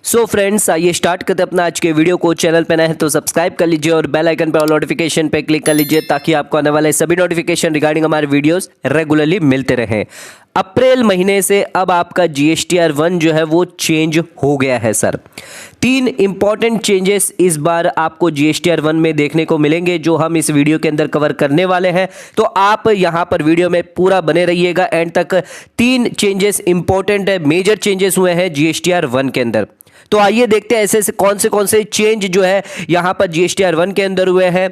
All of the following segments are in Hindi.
सो फ्रेंड्स, आइए स्टार्ट करते अपना आज के वीडियो को। चैनल पे नए हैं तो सब्सक्राइब कर लीजिए और बेल आइकन पे ऑल नोटिफिकेशन पे क्लिक कर लीजिए ताकि आपको आने वाले सभी नोटिफिकेशन रिगार्डिंग हमारे वीडियोस रेगुलरली मिलते रहें। अप्रैल महीने से अब आपका GSTR 1 जो है वो चेंज हो गया है सर। 3 इंपॉर्टेंट चेंजेस इस बार आपको GSTR 1 में देखने को मिलेंगे जो हम इस वीडियो के अंदर कवर करने वाले हैं, तो आप यहां पर वीडियो में पूरा बने रहिएगा एंड तक। 3 चेंजेस इंपॉर्टेंट है, मेजर चेंजेस हुए हैं GSTR 1 के अंदर। तो आइए देखते हैं ऐसे कौन से चेंज जो है यहां पर GSTR 1 के अंदर हुए हैं।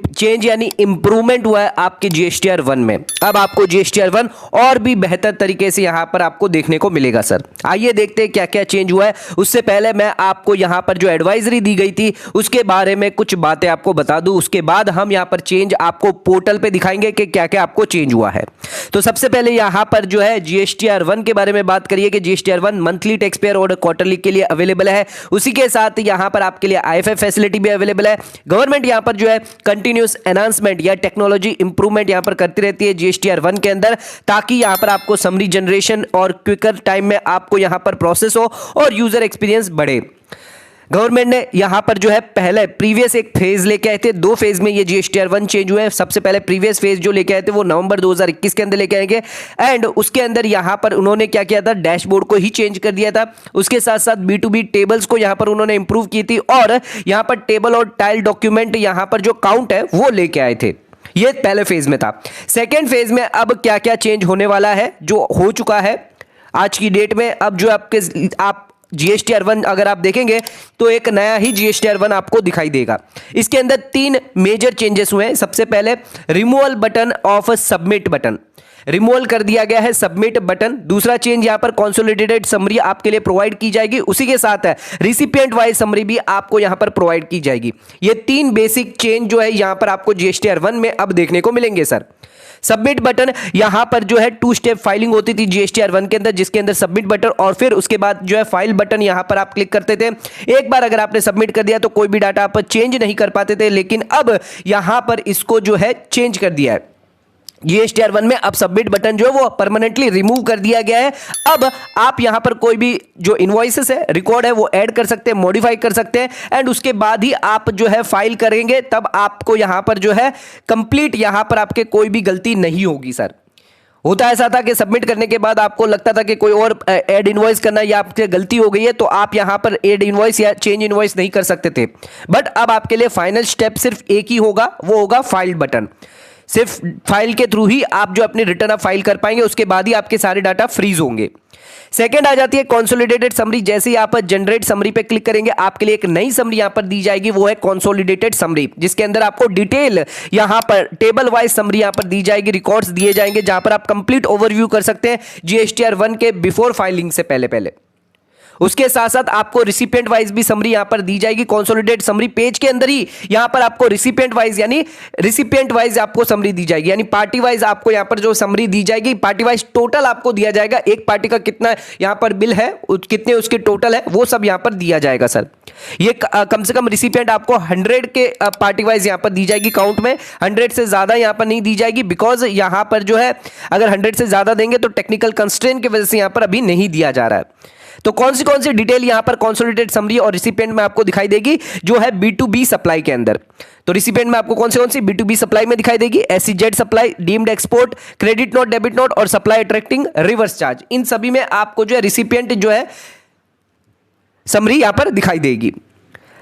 चेंज यानी इंप्रूवमेंट हुआ है आपके GSTR 1 में। अब आपको GSTR 1 और भी बेहतर तरीके से यहां पर आपको देखने को मिलेगा सर। आइए देखते हैं क्या क्या चेंज हुआ है। उससे पहले मैं आपको यहां पर जो एडवाइजरी दी गई थी उसके बारे में कुछ बातें आपको बता दूं, उसके बाद हम यहां पर चेंज आपको पोर्टल पे दिखाएंगे कि क्या क्या आपको चेंज हुआ है। तो सबसे पहले यहां पर जो है GSTR 1 के बारे में बात करिए कि GSTR 1 मंथली टैक्स पेयर और क्वार्टरली के लिए अवेलेबल है। उसी के साथ यहां पर आपके लिए IFF फैसिलिटी भी अवेलेबल है। गवर्नमेंट यहां पर जो है कंटिन्यूअस एनहांसमेंट या टेक्नोलॉजी इंप्रूवमेंट यहां पर करती रहती है GSTR 1 के अंदर, ताकि यहां पर आपको समरी जनरेशन और क्विकर टाइम में आपको यहां पर प्रोसेस हो और यूजर एक्सपीरियंस बढ़े। गवर्नमेंट ने यहां पर जो है पहले प्रीवियस एक फेज लेके आए थे, 2 फेज में ये GSTR 1 चेंज हुए हैं। सबसे पहले प्रीवियस फेज जो लेके आए थे वो नवंबर 2021 के अंदर लेके आएंगे एंड उसके अंदर यहां पर उन्होंने क्या किया था, डैशबोर्ड को ही चेंज कर दिया था। उसके साथ साथ B2B टेबल्स को यहां पर उन्होंने इंप्रूव की थी और यहां पर टेबल और टाइल डॉक्यूमेंट यहां पर जो काउंट है वो लेके आए थे। ये पहले फेज में था। सेकेंड फेज में अब क्या क्या चेंज होने वाला है जो हो चुका है आज की डेट में। अब जो आप GSTR 1 अगर आप देखेंगे तो एक नया ही GSTR 1 आपको दिखाई देगा। इसके अंदर 3 मेजर चेंजेस हुए हैं। सबसे पहले removal button of submit button, removal कर दिया गया है सबमिट बटन। दूसरा चेंज यहां पर कंसोलिडेटेड समरी आपके लिए प्रोवाइड की जाएगी, उसी के साथ है रिसिपिएंट वाइज समरी भी आपको यहां पर प्रोवाइड की जाएगी। ये 3 बेसिक चेंज जो है यहां पर आपको GSTR 1 में अब देखने को मिलेंगे सर। सबमिट बटन यहां पर जो है 2 स्टेप फाइलिंग होती थी GSTR 1 के अंदर, जिसके अंदर सबमिट बटन और फिर उसके बाद जो है फाइल बटन यहां पर आप क्लिक करते थे। एक बार अगर आपने सबमिट कर दिया तो कोई भी डाटा आप चेंज नहीं कर पाते थे, लेकिन अब यहां पर इसको जो है चेंज कर दिया है। GSTR 1 में अब सबमिट बटन जो है वो परमानेंटली रिमूव कर दिया गया है। अब आप यहां पर कोई भी जो इनवॉइसेस है, रिकॉर्ड है, वो ऐड कर सकते हैं, मॉडिफाई कर सकते हैं एंड उसके बाद ही आप जो है फाइल करेंगे, तब आपको यहां पर जो है कंप्लीट यहां पर आपके कोई भी गलती नहीं होगी सर। होता ऐसा था कि सबमिट करने के बाद आपको लगता था कि कोई और ऐड इनवॉइस करना या आपसे गलती हो गई है तो आप यहां पर ऐड इनवॉइस या चेंज इनवॉइस नहीं कर सकते थे। बट अब आपके लिए फाइनल स्टेप सिर्फ एक ही होगा, वो होगा फाइल बटन। सिर्फ फाइल के थ्रू ही आप जो अपनी रिटर्न आप फाइल कर पाएंगे, उसके बाद ही आपके सारे डाटा फ्रीज होंगे। सेकंड आ जाती है कंसोलिडेटेड समरी। जैसे ही आप जनरेट समरी पे क्लिक करेंगे आपके लिए एक नई समरी यहां पर दी जाएगी, वो है कंसोलिडेटेड समरी, जिसके अंदर आपको डिटेल यहां पर टेबल वाइज समरी यहां पर दी जाएगी, रिकॉर्ड्स दिए जाएंगे जहां पर आप कंप्लीट ओवरव्यू कर सकते हैं GSTR 1 के बिफोर फाइलिंग से पहले। उसके साथ साथ आपको रिसिपिएंट वाइज भी समरी यहां पर दी जाएगी। कंसोलिडेटेड समरी पेज के अंदर ही यहां पर आपको रिसिपिएंट वाइज आपको समरी दी जाएगी, यानी पार्टी वाइज आपको यहां पर जो समरी दी जाएगी, पार्टी वाइज टोटल आपको दिया जाएगा। एक पार्टी का कितना यहां पर बिल है, कितने उसके टोटल है, वो सब यहां पर दिया जाएगा सर। ये कम से कम रिसिपिएंट आपको 100 के पार्टी वाइज यहां पर दी जाएगी काउंट में। 100 से ज्यादा यहां पर नहीं दी जाएगी, बिकॉज यहां पर जो है अगर 100 से ज्यादा देंगे तो टेक्निकल कंस्ट्रेंट की वजह से यहां पर अभी नहीं दिया जा रहा है। तो कौन सी डिटेल यहां पर कंसोलिडेटेड समरी और रिसिपिएंट में आपको दिखाई देगी, जो है B2B सप्लाई के अंदर। तो रिसिपिएंट में आपको कौन सी B2B सप्लाई में दिखाई देगी, SEZ supply, deemed export, credit note, debit note और सप्लाई अट्रैक्टिंग रिवर्स चार्ज। इन सभी में आपको जो है रिसिपिएंट जो है समरी यहां पर दिखाई देगी।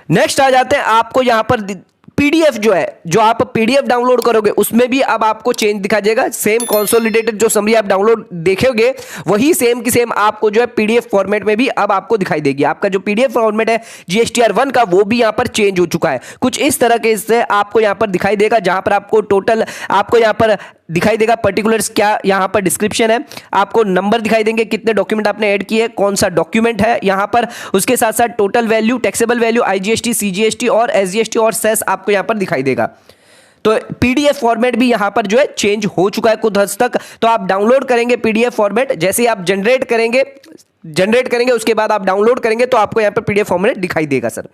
नेक्स्ट आ जाते हैं, आपको यहां पर PDF जो है, जो आप PDF डाउनलोड करोगे उसमें भी अब आपको चेंज दिखा देगा। सेम कंसोलिडेटेड जो समरी आप डाउनलोड देखोगे वही सेम की सेम आपको जो है PDF फॉर्मेट में भी अब आपको दिखाई देगी। आपका जो PDF फॉर्मेट है GSTR 1 का, वो भी यहां पर चेंज हो चुका है। कुछ इस तरह के इससे आपको यहां पर दिखाई देगा, जहां पर आपको टोटल आपको यहां पर दिखाई देगा पर्टिकुलर्स, क्या यहां पर डिस्क्रिप्शन है, आपको नंबर दिखाई देंगे, कितने डॉक्यूमेंट आपने ऐड किए, कौन सा डॉक्यूमेंट है यहां पर। उसके साथ साथ total value, taxable value, IGST, CGST और SGST और सेस आपको यहां पर दिखाई देगा। तो PDF फॉर्मेट भी यहां पर जो है चेंज हो चुका है कुछ हद तक। तो आप डाउनलोड करेंगे PDF फॉर्मेट, जैसे ही आप जनरेट करेंगे जनरेट करेंगे, उसके बाद आप डाउनलोड करेंगे तो आपको यहाँ पर पीडीएफ फॉर्म में दिखाई देगा sir.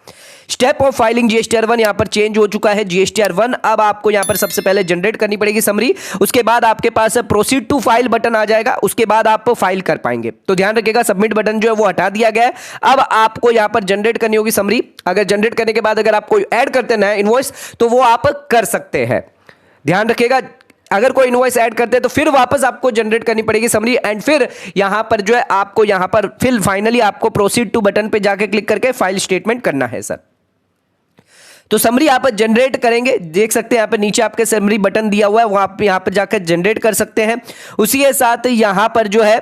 Step of filing GSTR 1 यहाँ पर चेंज हो चुका है। जीएसटीआर 1 अब आपको यहाँ पर सबसे पहले जनरेट करनी पड़ेगी समरी, उसके बाद आपके पास प्रोसीड टू फाइल बटन आ जाएगा, उसके बाद आप फाइल कर पाएंगे। तो ध्यान रखिएगा सबमिट बटन जो है वो हटा दिया गया है। अब आपको यहाँ पर जनरेट करनी होगी समरी। अगर जनरेट करने के बाद अगर आप कोई ऐड करते हैं नया इनवॉइस तो वो आप कर सकते हैं। ध्यान रखिएगा अगर कोई इनवॉइस ऐड करते हैं तो फिर वापस आपको जनरेट करनी पड़ेगी समरी, एंड फिर यहां पर जो है आपको यहां पर फिर फाइनली आपको प्रोसीड टू बटन पे जाके क्लिक करके फाइल स्टेटमेंट करना है सर। तो समरी आप जनरेट करेंगे, देख सकते हैं यहाँ पर नीचे आपके समरी बटन दिया हुआ है, वो आप यहां पर जाकर जनरेट कर सकते हैं। उसी के साथ यहां पर जो है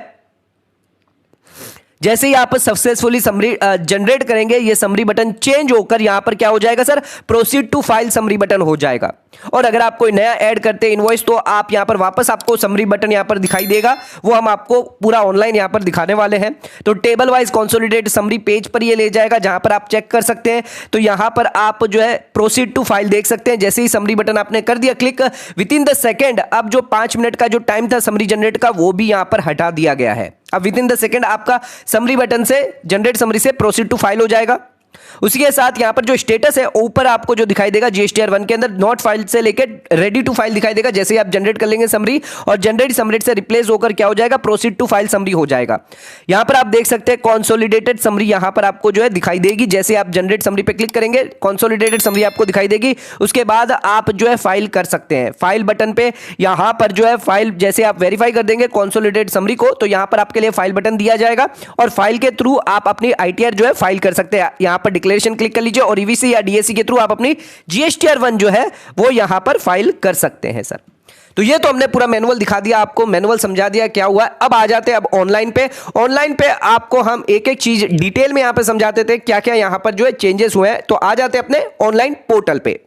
जैसे ही आप सक्सेसफुली समरी जनरेट करेंगे, ये समरी बटन चेंज होकर यहां पर क्या हो जाएगा sir, proceed to file summary button हो जाएगा। और अगर आप कोई नया ऐड करते हैं इनवॉइस तो आप यहां पर वापस आपको समरी बटन यहां पर दिखाई देगा, वो हम आपको पूरा ऑनलाइन यहां पर दिखाने वाले हैं। तो table wise consolidated summary page पर ये ले जाएगा जहां पर आप चेक कर सकते हैं। तो यहां पर आप जो है प्रोसीड टू फाइल देख सकते हैं। जैसे ही समरी बटन आपने कर दिया click, with in the second अब जो 5 मिनट का जो टाइम था समरी जनरेट का वो भी यहां पर हटा दिया गया है। अब विद इन द सेकेंड आपका समरी बटन से जनरेट समरी से प्रोसीड टू फाइल हो जाएगा। उसी के साथ यहां पर जो स्टेटस है ऊपर आपको जो दिखाई देगा जीएसटीआर 1 के अंदर नॉट फाइल से लेकर रेडी टू फाइल दिखाई देगा। जैसे ही आप जनरेट कर लेंगे समरी और जनरेट समरी से रिप्लेस होकर क्या हो जाएगा, प्रोसीड टू फाइल समरी हो जाएगा। यहां पर आप देख सकते हैं कंसोलिडेटेड समरी यहां पर आपको जो है दिखाई देगी। जैसे आप जनरेट समरी पे क्लिक करेंगे कंसोलिडेटेड समरी आपको दिखाई देगी। उसके बाद आप जो है फाइल कर सकते हैं। फाइल बटन पे यहां पर जो है फाइल जैसे आप वेरीफाई कर देंगे कंसोलिडेटेड समरी को तो यहां पर आपके लिए फाइल बटन दिया जाएगा और फाइल के थ्रू आप अपनी आईटीआर जो है फाइल कर सकते हैं। यहां पर डिक्लेरेशन क्लिक कर लीजिए और ईवीसी या डीएससी के थ्रू आप अपनी जीएसटीआर 1 जो है वो यहां पर फाइल कर सकते हैं सर। तो ये तो हमने पूरा मैनुअल दिखा दिया, आपको मैनुअल समझा दिया क्या हुआ। अब आ जाते हैं अब ऑनलाइन पे। ऑनलाइन पे आपको हम एक एक चीज डिटेल में यहां पे समझाते थे क्या क्या यहां पर जो है चेंजेस हुए हैं। तो आ जाते हैं अपने ऑनलाइन पोर्टल पे।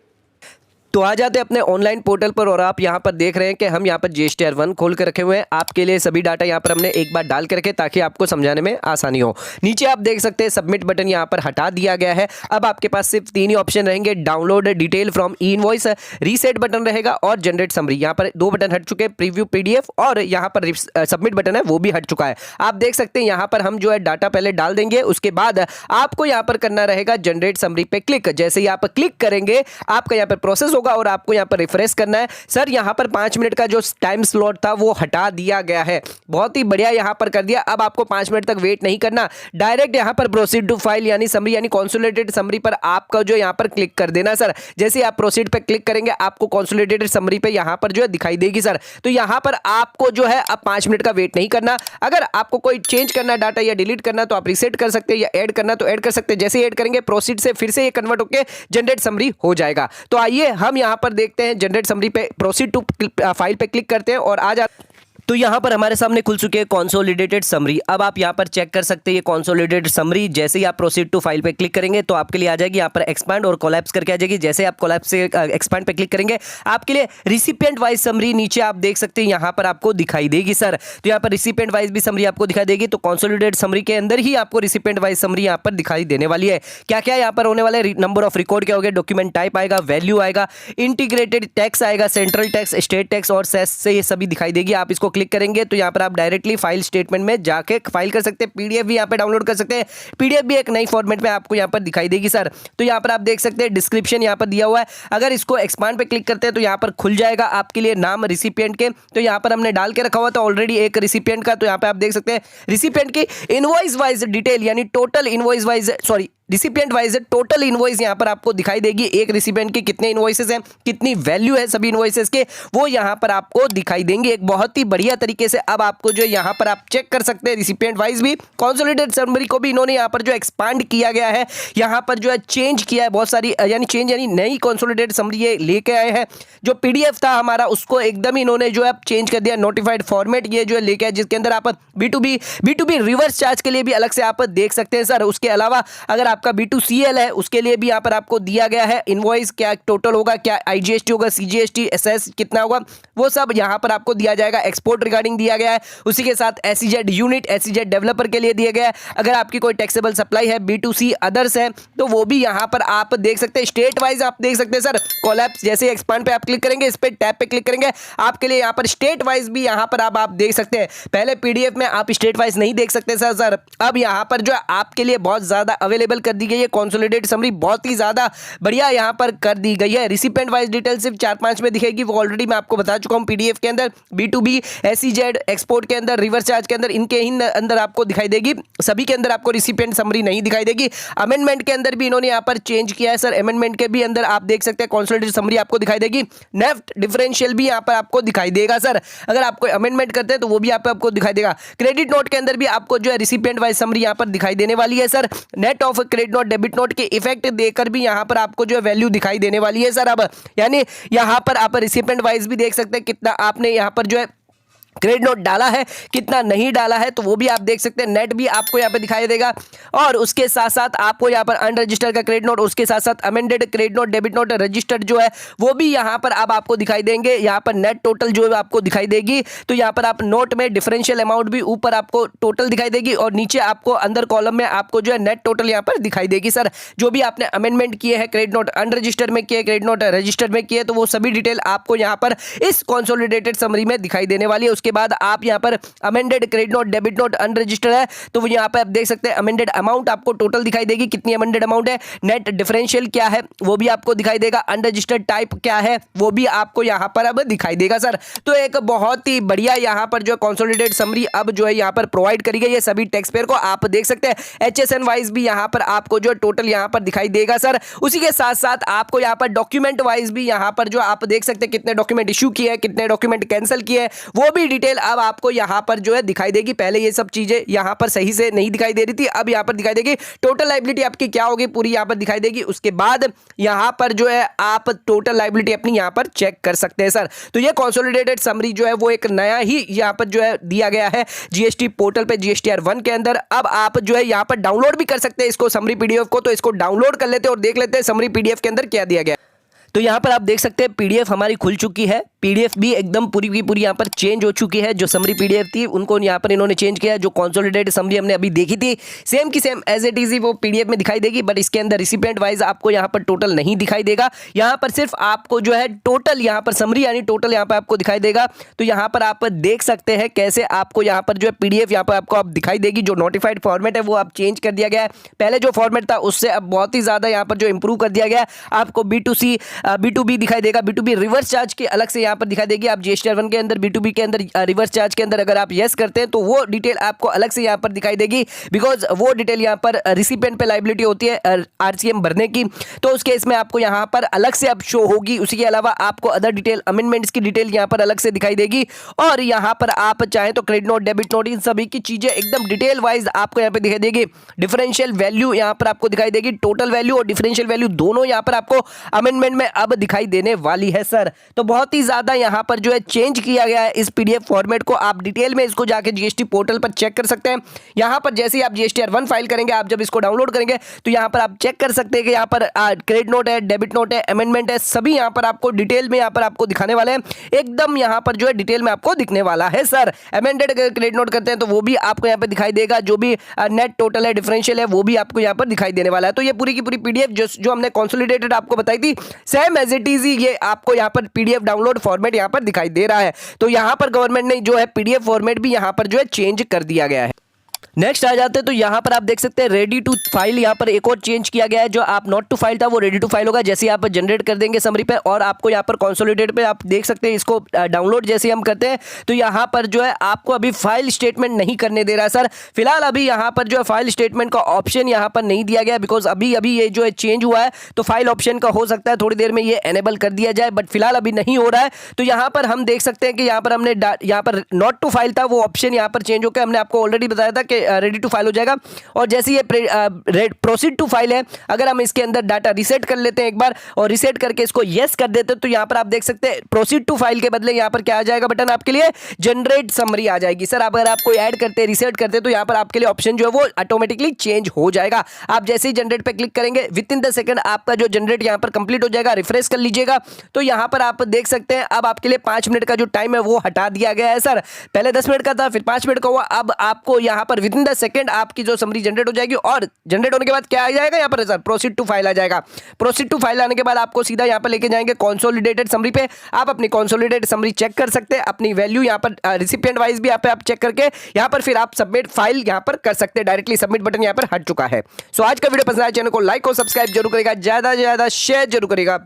तो आ जाते हैं अपने ऑनलाइन पोर्टल पर और आप यहां पर देख रहे हैं कि हम यहां पर जीएसटीआर 1 खोल कर रखे हुए हैं। आपके लिए सभी डाटा यहां पर हमने एक बार डाल के रखे ताकि आपको समझाने में आसानी हो। नीचे आप देख सकते हैं सबमिट बटन यहां पर हटा दिया गया है। अब आपके पास सिर्फ 3 ही ऑप्शन रहेंगे, download detail from E invoice, reset button रहेगा और जनरेट समरी। यहां पर 2 बटन हट चुके हैं, प्रीव्यू पीडीएफ और यहां पर सबमिट बटन है वो भी हट चुका है। आप देख सकते हैं यहां पर हम जो है डाटा पहले डाल देंगे, उसके बाद आपको यहां पर करना रहेगा जनरेट समरी पे क्लिक। जैसे ही आप क्लिक करेंगे आपका यहां पर प्रोसेस होगा और आपको यहां पर रिफ्रेश करना है। सर यहां पर 5 मिनट का जो टाइम स्लॉट था वो हटा दिया गया है, बहुत ही बढ़िया यहां पर कर दिया। अब आपको 5 मिनट तक वेट नहीं करना, डायरेक्ट यहां पर प्रोसीड टू फाइल यानी समरी यानी कंसोलिडेटेड समरी पर आपका जो यहां पर क्लिक कर देना सर। जैसे आप प्रोसीड पे क्लिक करेंगे आपको कंसोलिडेटेड समरी पे यहां पर जो है दिखाई देगी सर। तो यहां पर आपको जो है अब 5 मिनट का वेट नहीं करना। अगर आपको कोई चेंज करना डाटा या डिलीट करना तो आप रीसेट कर सकते हैं या ऐड करना तो ऐड कर सकते हैं। जैसे ऐड करेंगे प्रोसीड से फिर से ये कन्वर्ट होकर जनरेट समरी हो जाएगा। तो आइए हम यहां पर देखते हैं जनरेट समरी पे प्रोसीड टू फाइल पे क्लिक करते हैं और आ जाते। तो यहां पर हमारे सामने खुल चुके हैं कंसोलिडेटेड समरी। अब आप यहां पर चेक कर सकते हैं ये कंसोलिडेटेड समरी। जैसे ही आप प्रोसीड टू फाइल पे क्लिक करेंगे तो आपके लिए आ जाएगी यहां पर एक्सपांड और कोलैप्स करके आ जाएगी। जैसे आप कोलैप्स से एक्सपांड पे क्लिक करेंगे आपके लिए रिसिपिएंट वाइज समरी नीचे आप देख सकते हैं यहां पर आपको दिखाई देगी सर। तो यहां पर रिसिपिएंट वाइज भी समरी आपको दिखाई देगी। तो कंसोलिडेटेड समरी के अंदर ही आपको रिसिपिएंट वाइज समरी यहां पर दिखाई देने वाली है। क्या क्या यहां पर होने वाला है, नंबर ऑफ रिकॉर्ड क्या हो गया, डॉक्यूमेंट टाइप आएगा, वैल्यू आएगा, इंटीग्रेटेड टैक्स आएगा, सेंट्रल टैक्स, स्टेट टैक्स और सेस से ये सभी दिखाई देगी। आप इसको क्लिक करेंगे तो पर आप डायरेक्टली फाइल स्टेटमेंट में जाके फाइल कर सकते हैं। पीडीएफ भी यहां पे डाउनलोड कर सकते हैं। पीडीएफ भी एक नई फॉर्मेट में आपको यहां पर दिखाई देगी सर। तो यहां पर आप देख सकते हैं डिस्क्रिप्शन यहां पर दिया हुआ है। अगर इसको एक्सपांड पे क्लिक करते हैं तो यहां पर खुल जाएगा आपके लिए नाम रिसिपिएंट के। तो यहां पर हमने डाल के रखा हुआ था ऑलरेडी एक रिसिपिएंट का। तो यहां पे आप देख सकते हैं रिसिपिएंट की इनवॉइस वाइज डिटेल यानी total invoice wise recipient wise total invoice यहां पर आपको दिखाई देगी। एक रिसिपिएंट के कितने इनवॉइसेस हैं, कितनी वैल्यू है सभी इनवॉइसेस के, वो यहां पर आपको दिखाई देंगे एक बहुत ही बढ़िया तरीके से। अब आपको जो यहां पर आप चेक कर सकते हैं रिसिपिएंट वाइज भी कंसोलिडेटेड समरी को भी इन्होंने यहां पर जो एक्सपांड किया गया है, यहां पर जो है चेंज किया है बहुत सारी यानी चेंज यानी नई कंसोलिडेटेड समरी ये लेके आए हैं। जो पीडीएफ था हमारा उसको एकदम इन्होंने जो है चेंज कर दिया, नोटिफाइड फॉर्मेट ये जो है लेके आए जिसके अंदर आप B to B reverse charge के लिए भी अलग से आप देख सकते हैं सर। उसके अलावा अगर आपका B2CL है उसके लिए भी यहाँ पर आपको दिया गया है इनवॉइस, क्या टोटल होगा, क्या IGST होगा, CGST, SS कितना होगा, वो सब यहाँ पर आपको दिया जाएगा। एक्सपोर्ट रिगार्डिंग दिया गया है, उसी के साथ SEZ यूनिट, SEZ डेवलपर के लिए दिया गया है। अगर आपकी कोई टैक्सेबल सप्लाई है, B2C अदर्स है, तो वो भी यहाँ पर आप देख सकते हैं। स्टेट वाइज आप देख सकते हैं सर, कोलैप्स जैसे एक्सपांड पे आप क्लिक करेंगे, इस पे टैब पे क्लिक करेंगे, आपके लिए यहाँ पर स्टेट वाइज भी यहाँ पर आप देख सकते हैं। पहले PDF में आप स्टेट वाइज नहीं देख सकते सर, अब यहाँ पर जो है आपके लिए बहुत ज्यादा अवेलेबल कर दी गई है। कंसोलिडेटेड समरी बहुत ही ज्यादा बढ़िया यहाँ पर कर दी गई है। रिसिपेंट वाइज डिटेल सिर्फ 4-5 में दिखेगी, वो ऑलरेडी मैं आपको बता चुका हूँ। PDF के अंदर B2B, SEZ, एक्सपोर्ट के अंदर, रिवर्स चार्ज के अंदर, इनके ही अंदर आपको दिखाई देगी, सभी के अंदर आपको रिसिपेंट समरी नहीं दिखाई देगी। अमेंडमेंट के अंदर भी इन्होंने यहाँ पर चेंज किया है सर, अमेंडमेंट के भी अंदर आप देख सकते हैं कंसोलिडेटेड समरी आपको दिखाई देगी। नेफ्ट डिफरेंशियल भी यहाँ पर आपको दिखाई देगा सर, अगर आप कोई अमेंडमेंट करते हैं तो वो भी यहाँ पर आपको दिखाई देगा। क्रेडिट नोट के अंदर भी आपको जो है रिसिपेंट वाइज समरी यहाँ पर दिखाई देने वाली है sir. Net of credit note, debit note के इफेक्ट देकर भी यहाँ पर आपको जो है वैल्यू दिखाई देने वाली है सर। अब यानी यहाँ पर आप रिसिपेंट वाइज भी देख सकते हैं कितना आपने यहाँ पर जो है क्रेडिट नोट डाला है, कितना नहीं डाला है, तो वो भी आप देख सकते हैं। नेट भी आपको यहाँ पे दिखाई देगा, और उसके साथ साथ आपको यहाँ पर अनरजिस्टर्ड का क्रेडिट नोट, उसके साथ साथ amended credit note, debit note, registered जो है वो भी यहाँ पर अब आपको दिखाई देंगे। यहाँ पर नेट टोटल जो है आपको दिखाई देगी, तो यहाँ पर आप नोट में डिफरेंशियल अमाउंट भी ऊपर आपको टोटल दिखाई देगी, और नीचे आपको अंदर कॉलम में आपको जो है नेट टोटल यहाँ पर दिखाई देगी सर। जो भी आपने अमेंडमेंट किए हैं, क्रेडिट नोट अनरजिस्टर्ड में किए, क्रेडिट नोट रजिस्टर्ड में किए, तो वो सभी डिटेल आपको यहाँ पर इस कंसोलिडेटेड समरी में दिखाई देने वाली है। उसके बाद आप यहाँ पर amended credit note, debit note unregistered है, तो वो यहाँ पे आप देख सकते हैं अमेंडेड अमाउंट आपको टोटल दिखाई देगी, कितनी अमेंडेड अमाउंट है। नेट डिफरेंशियल क्या है वो भी आपको दिखाई देगा, अनरजिस्टर्ड टाइप क्या है वो भी आपको यहाँ पर अब दिखाई देगा सर। तो एक बहुत ही बढ़िया यहाँ पर जो कंसोलिडेटेड समरी अब जो है यहाँ पर प्रोवाइड करी गई है सभी टैक्स पेयर को। आप देख सकते हैं HSN वाइज भी यहाँ पर आपको जो टोटल यहाँ पर दिखाई देगा सर। उसी के साथ साथ आपको यहाँ पर डॉक्यूमेंट वाइज भी यहाँ पर जो आप देख सकते हैं कितने डॉक्यूमेंट इश्यू किए, कितने डॉक्यूमेंट कैंसिल किए, वो भी डिटेल अब आपको यहाँ पर जो है दिखाई देगी। पहले ये सब चीजें यहाँ पर सही से नहीं दिखाई दे रही थी, अब यहाँ पर दिखाई देगी। टोटल लायबिलिटी आपकी क्या होगी पूरी यहाँ पर दिखाई देगी। उसके बाद यहाँ पर जो है आप टोटल लायबिलिटी अपनी यहाँ पर चेक कर सकते हैं सर। तो ये कंसोलिडेटेड समरी जो है वो एक नया ही यहाँ पर जो है दिया गया है GST पोर्टल पे, GSTR1 के अंदर। अब आप जो है यहाँ पर डाउनलोड भी कर सकते हैं इसको, समरी PDF को। तो इसको डाउनलोड कर लेते हैं और देख लेते हैं समरी PDF के अंदर क्या दिया गया। तो यहाँ पर आप देख सकते हैं PDF हमारी खुल चुकी है। PDF भी एकदम पूरी की पूरी यहाँ पर चेंज हो चुकी है। जो समरी PDF थी उनको यहाँ पर इन्होंने चेंज किया। जो कंसोलिडेटेड समरी हमने अभी देखी थी सेम की सेम एज इट इज वो PDF में दिखाई देगी, बट इसके अंदर रिसिपेंट वाइज आपको यहाँ पर टोटल नहीं दिखाई देगा। यहाँ पर सिर्फ आपको जो है टोटल यहाँ पर समरी यानी टोटल यहाँ पर आपको दिखाई देगा। तो यहाँ पर आप देख सकते हैं कैसे आपको यहाँ पर जो है PDF यहाँ पर आपको दिखाई देगी। जो नोटिफाइड फॉर्मेट है वो आप चेंज कर दिया गया है। पहले जो फॉर्मेट था उससे अब बहुत ही ज्यादा यहाँ पर जो इंप्रूव कर दिया गया है। आपको B2C B2B दिखाई देगा, B2B रिवर्स चार्ज के अलग से यहाँ पर दिखाई देगी। आप GSTR1 के अंदर B2B के अंदर रिवर्स चार्ज के अंदर अगर आप यस करते हैं तो वो डिटेल आपको अलग से यहाँ पर दिखाई देगी, बिकॉज वो डिटेल यहाँ पर रिसिपेंट पे लायबिलिटी होती है RCM भरने की, तो उस केस में आपको यहाँ पर अलग से अब शो होगी। उसी के अलावा आपको अदर डिटेल अमेंडमेंट्स की डिटेल यहाँ पर अलग से दिखाई देगी, और यहाँ पर आप चाहें तो क्रेडिट नोट, डेबिट नोट, इन सभी की चीजें एकदम डिटेल वाइज आपको यहाँ पे दिखाई देगी। डिफरेंशियल वैल्यू यहाँ पर आपको दिखाई देगी, टोटल वैल्यू और डिफरेंशियल वैल्यू दोनों यहाँ पर आपको अमेंडमेंट में अब दिखाई देने वाली है सर। तो बहुत ही ज्यादा यहाँ पर जो है चेंज किया गया है इस PDF फॉर्मेट को। आप डिटेल में इसको जाके GST पोर्टल पर चेक कर सकते हैं। यहाँ पर जैसे ही आप GSTR1 फाइल करेंगे, आप जब इसको डाउनलोड करेंगे तो यहाँ पर आप चेक कर सकते हैं कि यहाँ पर क्रेडिट नोट है, डेबिट नोट है, अमेंडमेंट है, सभी यहाँ पर आपको डिटेल में यहाँ पर आपको दिखाने वाले हैं। एकदम यहाँ पर जो है डिटेल में आपको दिखने वाला है सर। अमेंडेड क्रेडिट नोट करते हैं तो वो भी आपको यहाँ पे दिखाई देगा। जो भी नेट टोटल है, डिफरेंशियल है, वो भी आपको यहाँ पर दिखाई देने वाला है। तो ये पूरी की पूरी PDF जो हमने कंसोलिडेटेड आपको बताई थी सेम एज इट इज ये आपको यहाँ पर PDF डाउनलोड फॉर्मेट यहाँ पर दिखाई दे रहा है। तो यहाँ पर गवर्नमेंट ने जो है PDF फॉर्मेट भी यहाँ पर जो है चेंज कर दिया गया है। नेक्स्ट आ जाते हैं तो यहाँ पर आप देख सकते हैं रेडी टू फाइल यहाँ पर एक और चेंज किया गया है। जो आप नॉट टू फाइल था वो रेडी टू फाइल होगा जैसे आप जनरेट कर देंगे समरी पे, और आपको यहाँ पर कंसोलिडेट पे आप देख सकते हैं इसको डाउनलोड जैसे हम करते हैं तो यहाँ पर जो है आपको अभी फाइल स्टेटमेंट नहीं करने दे रहा है सर। फिलहाल अभी यहाँ पर जो है फाइल स्टेटमेंट का ऑप्शन यहाँ पर नहीं दिया गया, बिकॉज अभी ये जो है चेंज हुआ है तो फाइल ऑप्शन का हो सकता है थोड़ी देर में ये एनेबल कर दिया जाए, बट फिलहाल अभी नहीं हो रहा है। तो यहाँ पर हम देख सकते हैं कि यहाँ पर हमने यहाँ पर नॉट टू फाइल था वो ऑप्शन यहाँ पर चेंज होकर हमने आपको ऑलरेडी बताया था कि रेडी टू फाइल हो जाएगा। और जैसे ये प्रोसीड टू फाइल है, अगर हम इसके अंदर डाटा रिसेट कर लेते हैं एक बार और रिसेट करके इसको यस कर देते हैं, तो यहां पर आप देख सकते हैं प्रोसीड टू फाइल के बदले यहां पर क्या आ जाएगा बटन आपके लिए, जनरेट समरी आ जाएगी। सर अगर आप कोई ऐड करते हैं, रिसेट करते हैं, तो यहां पर आपके लिए ऑप्शन जो है वो ऑटोमेटिकली चेंज हो जाएगा। आप जैसे ही जनरेट पे क्लिक करेंगे, विद इन द सेकंड आपका जो जनरेट यहां पर कंप्लीट हो जाएगा। रिफ्रेश कर लीजिएगा तो यहां पर आप देख सकते हैं अब आपके लिए 5 मिनट का जो टाइम है वो हटा दिया गया है। सर पहले 10 मिनट का था, फिर 5 मिनट का हुआ, अब आपको यहां पर विद इन द सेकंड आपकी जो समरी जनरेट हो जाएगी। और जनरेट होने के बाद क्या आ जाएगा यहां पर, सर प्रोसीड टू फाइल आ जाएगा। प्रोसीड टू फाइल आने के बाद आपको सीधा यहां पर लेके जाएंगे कंसोलिडेटेड समरी पे। आप अपनी कंसोलिडेटेड समरी चेक कर सकते हैं, अपनी वैल्यू यहां पर रिसिपिएंट वाइज भी आप चेक करके यहां पर फिर आप सबमिट फाइल यहां पर कर सकते हैं। डायरेक्टली सबमिट बटन यहां पर हट चुका है। सो आज का वीडियो पसंद आया, चैनल को लाइक और सब्सक्राइब जरूर करेगा, ज्यादा से ज्यादा शेयर जरूर करेगा।